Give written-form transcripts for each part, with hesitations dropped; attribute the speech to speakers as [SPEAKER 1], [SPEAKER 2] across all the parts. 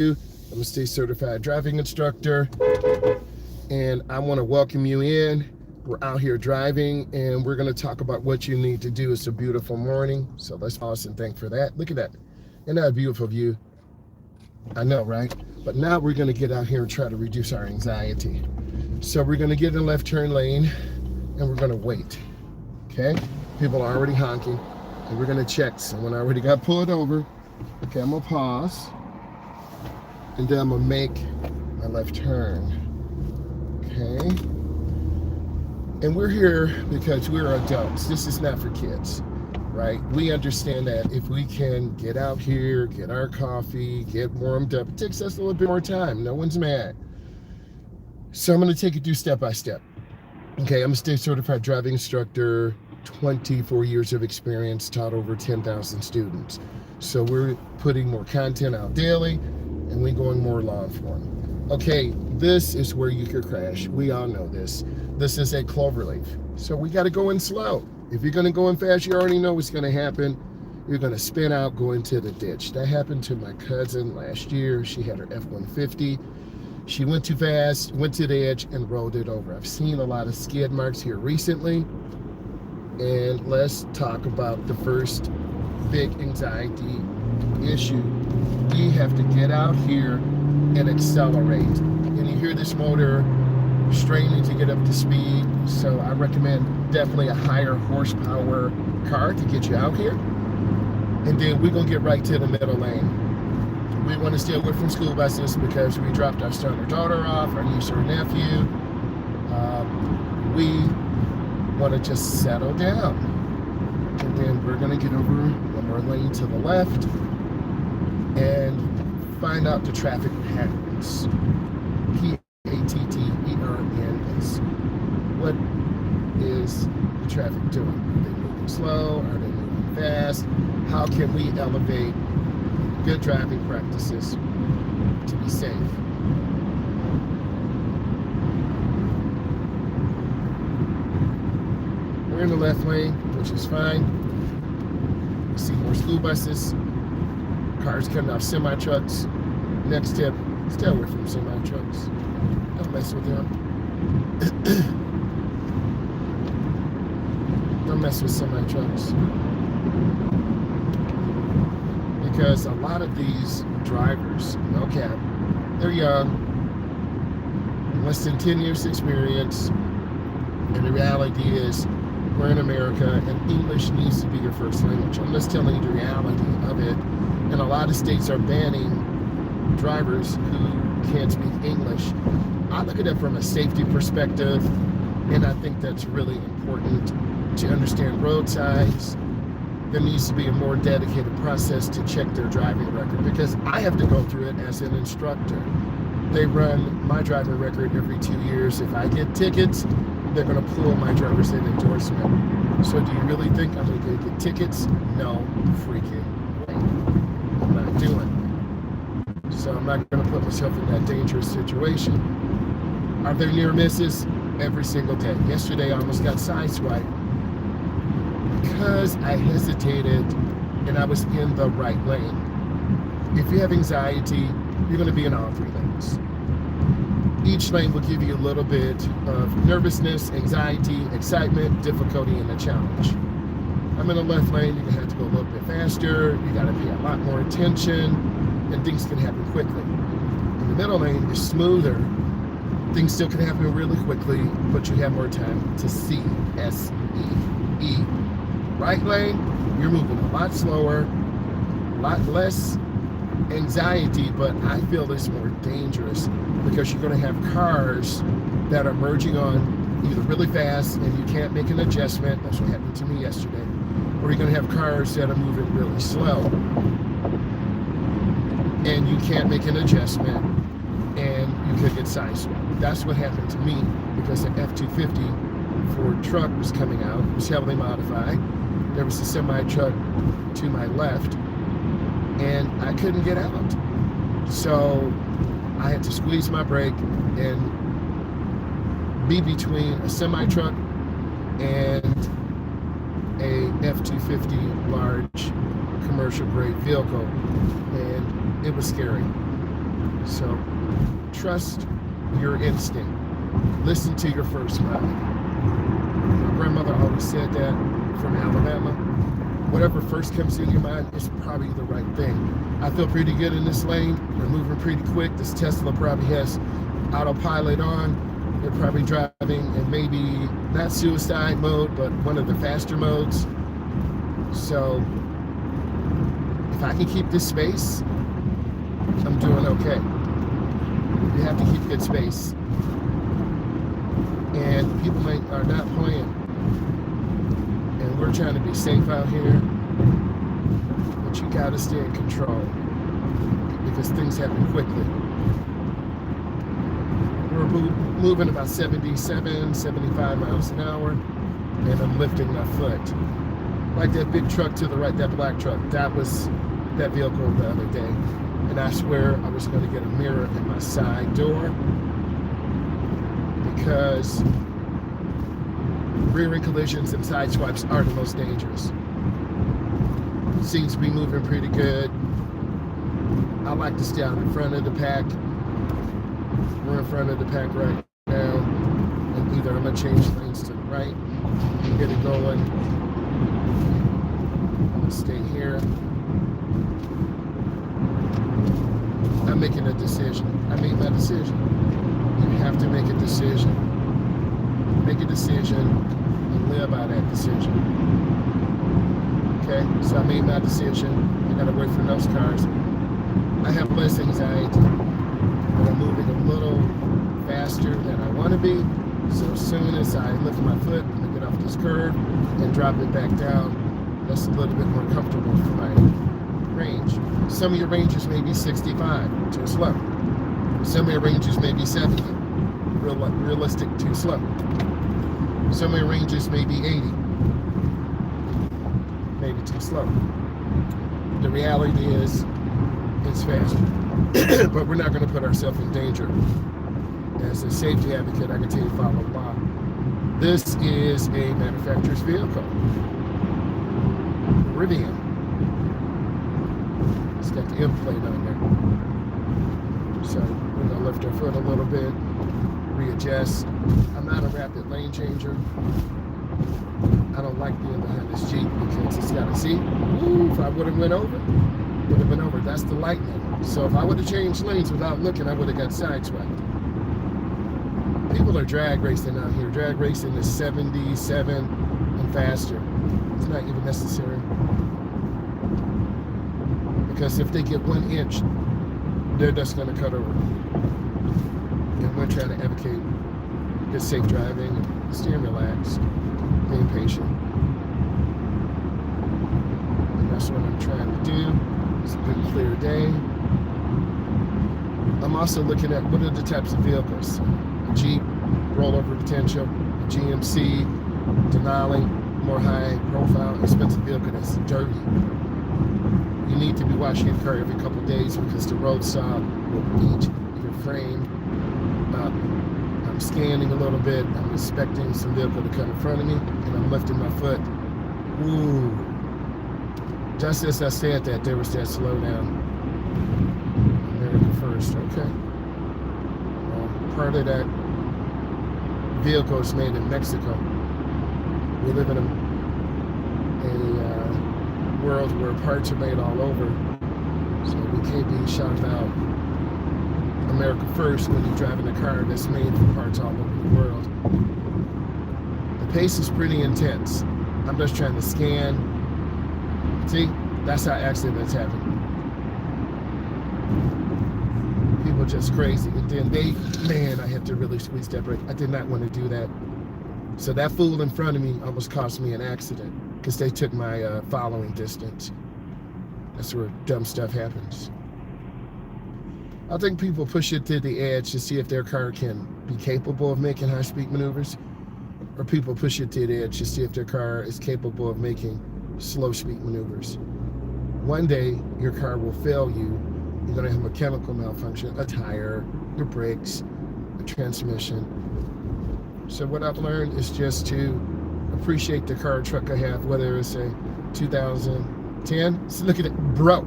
[SPEAKER 1] I'm a state certified driving instructor, and I want to welcome you in. We're out here driving, and we're going to talk about what you need to do. It's a beautiful morning, so let's pause and thank for that. Look at that. Isn't that a beautiful view? I know, right? But now we're going to get out here and try to reduce our anxiety. So we're going to get in the left turn lane, and we're going to wait, okay? People are already honking, and we're going to check. Someone already got pulled over. Okay, I'm going to pause. And then I'm gonna make my left turn, okay? And we're here because we're adults. This is not for kids, right? We understand that if we can get out here, get our coffee, get warmed up, it takes us a little bit more time. No one's mad. So I'm gonna take you through step by step. Okay, I'm a state certified driving instructor, 24 years of experience, taught over 10,000 students. So we're putting more content out daily, and we're going more long form. Okay, this is where you could crash. We all know this. This is a cloverleaf. So we got to go in slow. If you're going to go in fast, you already know what's going to happen. You're going to spin out, go into the ditch. That happened to my cousin last year. She had her F-150. She went too fast, went to the edge, and rolled it over. I've seen a lot of skid marks here recently. And let's talk about the first big anxiety issue. We have to get out here and accelerate. And you hear this motor straining to get up to speed. So I recommend definitely a higher horsepower car to get you out here. And then we're gonna get right to the middle lane. We want to stay away from school buses because we dropped our son or daughter off, our niece or nephew. We want to just settle down. And then we're gonna get over one more lane to the left and find out the traffic patterns. P-A-T-T-E-R-N-S. What is the traffic doing? Are they moving slow? Are they moving fast? How can we elevate good driving practices to be safe? We're in the left lane, which is fine. We see more school buses. Cars coming off semi-trucks. Next tip, stay away from semi-trucks. Don't mess with them. Don't mess with semi-trucks. Because a lot of these drivers, no cap, they're young, less than 10 years experience, and the reality is we're in America and English needs to be your first language. I'm just telling you the reality of it. And a lot of states are banning drivers who can't speak English. I look at it from a safety perspective, and I think that's really important to understand road signs. There needs to be a more dedicated process to check their driving record because I have to go through it as an instructor. They run my driving record every 2 years. If I get tickets, they're going to pull my driver's ed endorsement. So do you really think I'm going to get tickets? No freaking way. I'm not doing it. So I'm not going to put myself in that dangerous situation. Are there near misses? Every single day. Yesterday I almost got sideswiped because I hesitated and I was in the right lane. If you have anxiety, you're going to be in all three lanes. Each lane will give you a little bit of nervousness, anxiety, excitement, difficulty, and a challenge. I'm in the left lane, you're gonna have to go a little bit faster, you gotta pay a lot more attention, and things can happen quickly. In the middle lane is smoother. Things still can happen really quickly, but you have more time to see, S-E-E. Right lane, you're moving a lot slower, a lot less anxiety, but I feel it's more dangerous because you're going to have cars that are merging on either really fast and you can't make an adjustment. That's what happened to me yesterday. Or you're going to have cars that are moving really slow and you can't make an adjustment and you could get sideswiped. That's what happened to me because the F-250 Ford truck was coming out. It was heavily modified. There was a semi-truck to my left and I couldn't get out. So I had to squeeze my brake and be between a semi-truck and a F-250 large commercial grade vehicle. And it was scary. So trust your instinct. Listen to your first mind. My grandmother always said that from Alabama. Whatever first comes in your mind is probably the right thing. I feel pretty good in this lane. We're moving pretty quick. This Tesla probably has autopilot on. They're probably driving in maybe not suicide mode, but one of the faster modes. So if I can keep this space, I'm doing okay. You have to keep good space. And people are not playing. And we're trying to be safe out here. But you gotta stay in control because things happen quickly. We're moving about 77, 75 miles an hour, and I'm lifting my foot. Like that big truck to the right, that black truck, that was that vehicle the other day. And I swear I was going to get a mirror in my side door because rear-end collisions and side swipes are the most dangerous. Seems to be moving pretty good. I like to stay out in front of the pack. We're in front of the pack right now. And either I'm going to change lanes to the right and get it going. I'm going to stay here. I'm making a decision. I made my decision. You have to make a decision. Make a decision and live by that decision. Okay, so I made my decision. I gotta wait for those cars. I have less anxiety, but I'm moving a little faster than I want to be. So as soon as I lift my foot, I'm gonna get off this curb and drop it back down. That's a little bit more comfortable for my range. Some of your ranges may be 65, too slow. Some of your ranges may be 70, realistic, too slow. Some of your ranges may be 80, maybe too slow. The reality is, it's faster. But we're not going to put ourselves in danger. As a safety advocate, I can tell you follow law. This is a manufacturer's vehicle. Rivian. It's got the M plate on there. So we're going to lift our foot a little bit, readjust. I'm not a rapid lane changer. I don't like being behind this Jeep because it's got a seat. Ooh, if I would have went over, would have been over. That's the lightning. So if I would have changed lanes without looking, I would have got sideswiped. People are drag racing out here. Drag racing is 77 and faster. It's not even necessary. Because if they get 1 inch, they're just going to cut over. And we're trying to advocate good safe driving, staying relaxed, being patient. And that's what I'm trying to do. It's a good clear day. I'm also looking at what are the types of vehicles. A Jeep, rollover potential, a GMC, Denali, more high profile, expensive vehicle that's dirty. You need to be washing your car every couple of days because the road salt will eat your frame up. I'm scanning a little bit. I'm expecting some vehicle to come in front of me, and I'm lifting my foot. Ooh. Just as I said that, there was that slowdown. America first, okay. Well, part of that vehicle is made in Mexico. We live in a world where parts are made all over, so we can't be shouting out America first when you're driving a car that's made for parts all over the world. The pace is pretty intense. I'm just trying to scan. See, that's how accidents happen. People are just crazy, and then man, I have to really squeeze that brake. I did not want to do that. So that fool in front of me almost caused me an accident because they took my following distance. That's where dumb stuff happens. I think people push it to the edge to see if their car can be capable of making high-speed maneuvers, or people push it to the edge to see if their car is capable of making slow-speed maneuvers. One day, your car will fail you. You're going to have a chemical malfunction, a tire, your brakes, a transmission. So what I've learned is just to appreciate the car or truck I have, whether it's a 2010. So look at it, bro.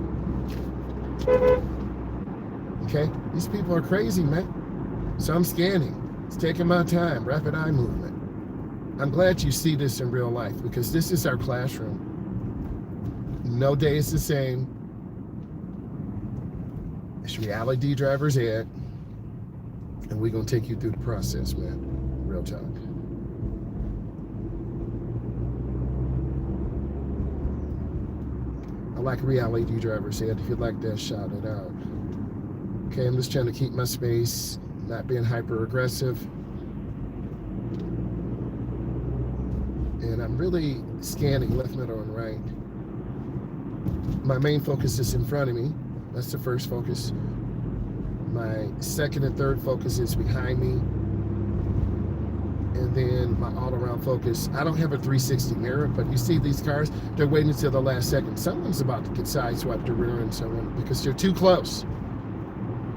[SPEAKER 1] okay? These people are crazy, man. So I'm scanning. It's taking my time, rapid eye movement. I'm glad you see this in real life because this is our classroom. No day is the same. It's reality driver's ed. And we're going to take you through the process, man. Real talk. I like reality driver's ed. If you'd like that, shout it out. Okay, I'm just trying to keep my space, not being hyper aggressive. And I'm really scanning left, middle, and right. My main focus is in front of me. That's the first focus. My second and third focus is behind me. And then my all-around focus. I don't have a 360 mirror, but you see these cars, they're waiting until the last second. Someone's about to get sideswiped or rear end someone because they're too close.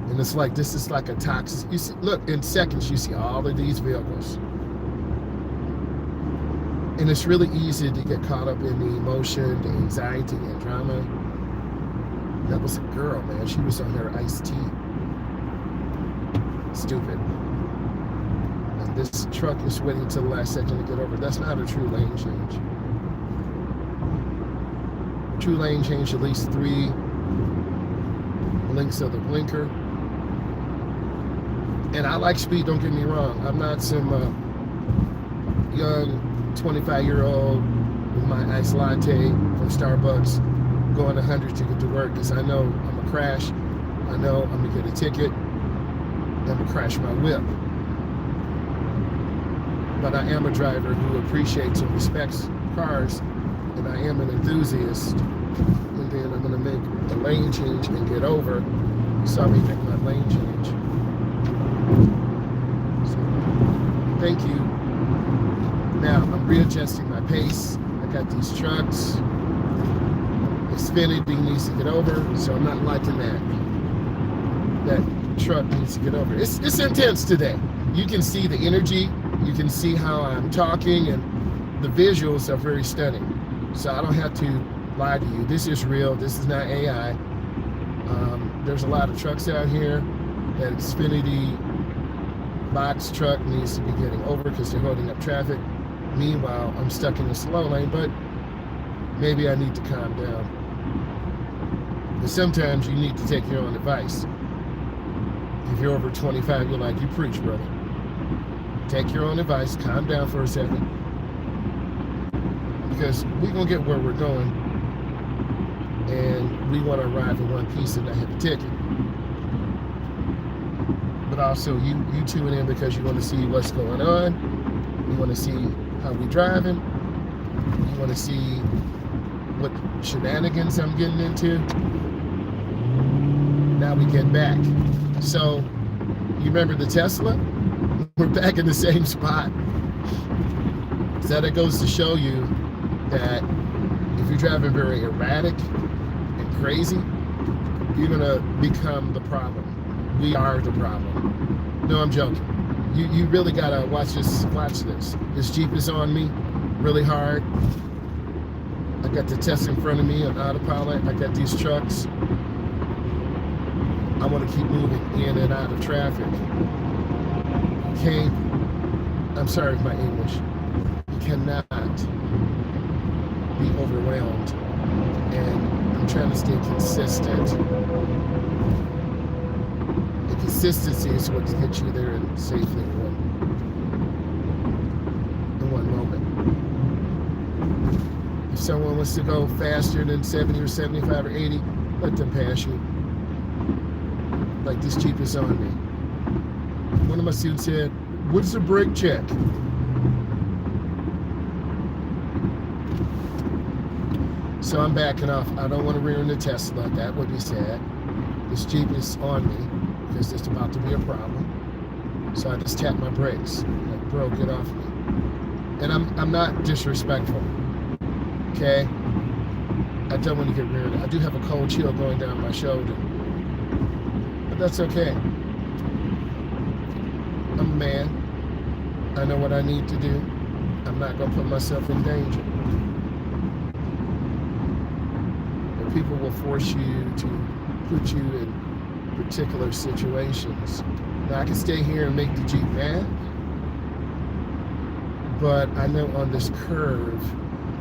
[SPEAKER 1] And it's like, this is like a toxic, you see, look, in seconds, you see all of these vehicles. And it's really easy to get caught up in the emotion, the anxiety, and drama. That was a girl, man. She was on her iced tea. Stupid. And this truck is waiting until the last second to get over. That's not a true lane change. A true lane change, at least 3 blinks of the blinker. And I like speed, don't get me wrong. I'm not some young 25-year-old with my iced latte from Starbucks going 100 to get to work because I know I'm gonna crash. I know I'm gonna get a ticket. I'm gonna crash my whip. But I am a driver who appreciates and respects cars, and I am an enthusiast. And then I'm gonna make a lane change and get over. You saw me make my lane change. So, thank you. Now I'm readjusting my pace. I got these trucks. Xfinity needs to get over, so I'm not liking that. That truck needs to get over. It's intense today. You can see the energy. You can see how I'm talking, and the visuals are very stunning. So I don't have to lie to you. This is real. This is not AI. There's a lot of trucks out here. That Xfinity box truck needs to be getting over because they're holding up traffic. Meanwhile, I'm stuck in the slow lane, but maybe I need to calm down. But sometimes you need to take your own advice. If you're over 25, you're like, you preach, brother. Take your own advice, calm down for a second. Because we're going to get where we're going, and we want to arrive in one piece and not have a ticket. But also, you tune in because you want to see what's going on. You want to see how we driving. You want to see what shenanigans I'm getting into. Now we get back. So, you remember the Tesla? We're back in the same spot. So that goes to show you that if you're driving very erratic and crazy, you're gonna become the problem. We are the problem. No, I'm joking. You really gotta watch this. Watch this. This Jeep is on me really hard. I got the Tesla in front of me on autopilot. I got these trucks. I want to keep moving in and out of traffic. Okay, I'm sorry for my English. You cannot be overwhelmed, and I'm trying to stay consistent. The consistency is what gets you there and safely in one moment. If someone wants to go faster than 70 or 75 or 80, let them pass you. Like this Jeep is on me. One of my students said, what's the brake check? So I'm backing off. I don't want to rear into Tesla. That would be sad. This Jeep is on me because it's about to be a problem. So I just tap my brakes. Like, bro, get off me. And I'm not disrespectful. Okay? I don't want to get reared. I do have a cold chill going down my shoulder. But that's okay. I'm a man. I know what I need to do. I'm not going to put myself in danger. But people will force you to put you in particular situations. Now I can stay here and make the Jeep mad, but I know on this curve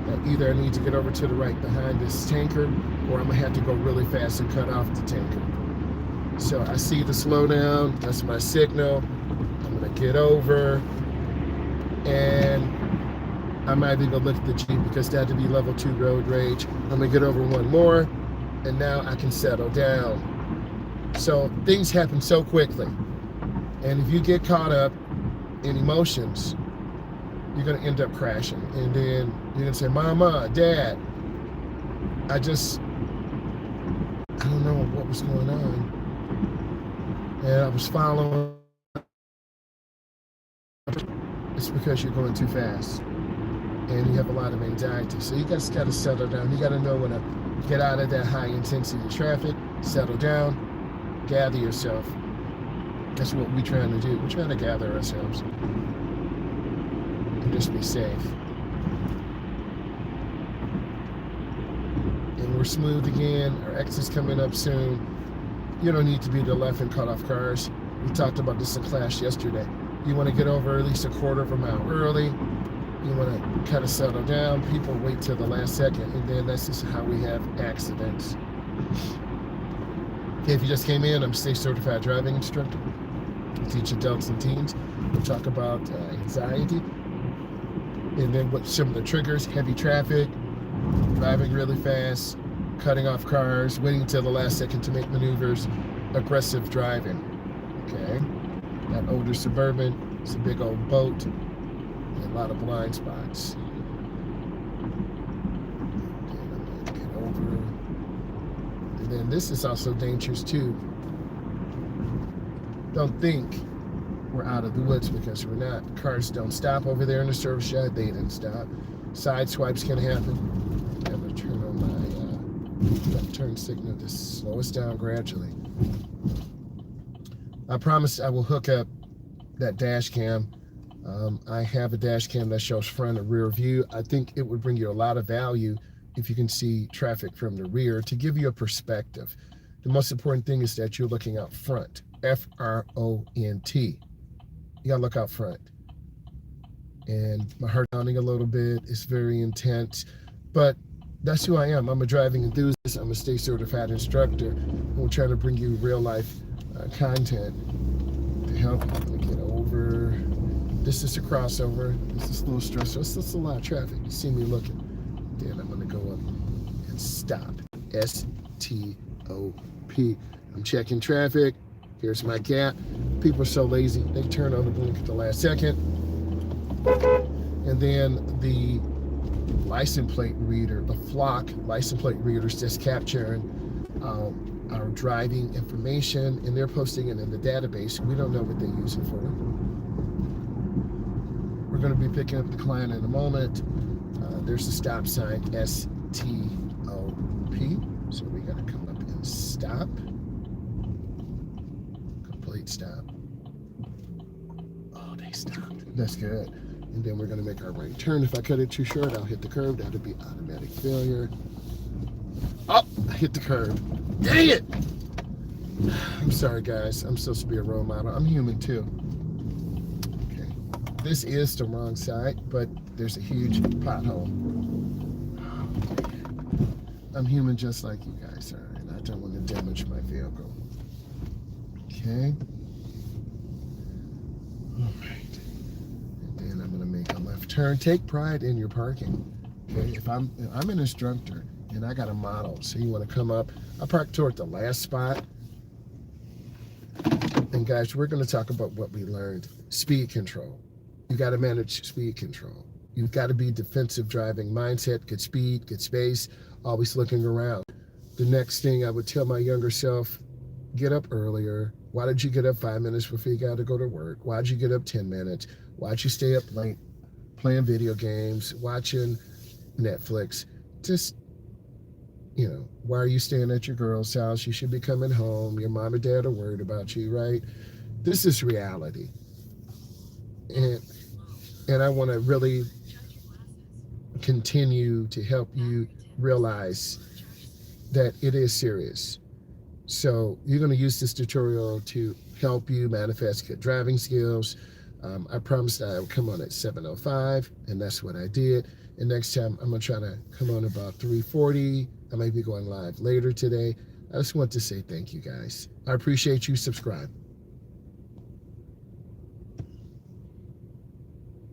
[SPEAKER 1] that either I need to get over to the right behind this tanker, or I'm gonna have to go really fast and cut off the tanker. So I see the slowdown, that's my signal. I'm gonna get over, and I might even go look at the Jeep because that had to be level 2 road rage. I'm gonna get over one more, and now I can settle down. So things happen so quickly. And if you get caught up in emotions, you're going to end up crashing. And then you're going to say, Mama, Dad, I don't know what was going on. And I was following. It's because you're going too fast. And you have a lot of anxiety. So you just got to settle down. You got to know when to get out of that high intensity traffic, settle down, gather yourself. That's what we're trying to do. We're trying to gather ourselves and just be safe. And we're smooth again. Our exit's coming up soon. You don't need to be to the left and cut off cars. We talked about this in class yesterday. You want to get over at least a quarter of a mile early. You want to kind of settle down. People wait till the last second, and then that's just how we have accidents. Okay, if you just came in, I'm a state certified driving instructor. I teach adults and teens. We'll talk about anxiety, and then what some of the triggers: heavy traffic, driving really fast, cutting off cars, waiting until the last second to make maneuvers, aggressive driving. Okay, that older Suburban, it's a big old boat, and a lot of blind spots. Okay, I'm gonna get over. And then this is also dangerous too. Don't think we're out of the woods because we're not. Cars don't stop over there in the service yard. They didn't stop. Side swipes can happen. I'm gonna turn on my left turn signal to slow us down gradually. I promise I will hook up that dash cam. I have a dash cam that shows front and rear view. I think it would bring you a lot of value if you can see traffic from the rear to give you a perspective. The most important thing is that you're looking out front, F-R-O-N-T. You gotta look out front. And my heart pounding a little bit, it's very intense, but that's who I am. I'm a driving enthusiast, I'm a state certified instructor, and we're trying to bring you real life content to help you. I'm gonna get over. This is a crossover, this is a little stressful, it's a lot of traffic, you see me looking. Then I'm gonna go up and stop, S-T-O-P. I'm checking traffic. Here's my gap. People are so lazy, they turn on the blink at the last second. And then the license plate reader, the flock license plate readers just capturing our driving information, and they're posting it in the database. We don't know what they use it for. We're going to be picking up the client in a moment. There's the stop sign, S-T-O-P. So we got to come up and stop. Complete stop. Oh, they stopped. That's good. And then we're going to make our right turn. If I cut it too short, I'll hit the curb. That'll be automatic failure. Oh, I hit the curb. Dang it! I'm sorry, guys. I'm supposed to be a role model. I'm human, too. Okay. This is the wrong side, but there's a huge pothole. I'm human just like you guys are, and I don't want to damage my vehicle. Okay. All right. And then I'm going to make a left turn. Take pride in your parking. Okay. If I'm an instructor and I got a model, so you want to come up. I park toward the last spot. And guys, we're going to talk about what we learned. Speed control. You got to manage speed control. You've got to be defensive driving mindset, good speed, good space, always looking around. The next thing I would tell my younger self, get up earlier. Why did you get up 5 minutes before you got to go to work? Why'd you get up 10 minutes? Why'd you stay up late playing video games, watching Netflix? Just, you know, why are you staying at your girl's house? You should be coming home. Your mom and dad are worried about you, right? This is reality. And I want to really continue to help you realize that it is serious. So you're going to use this tutorial to help you manifest good driving skills. I promised I would come on at 7:05, and that's what I did. And next time I'm going to try to come on about 3:40. I might be going live later today. I just want to say thank you guys. I appreciate you. Subscribe.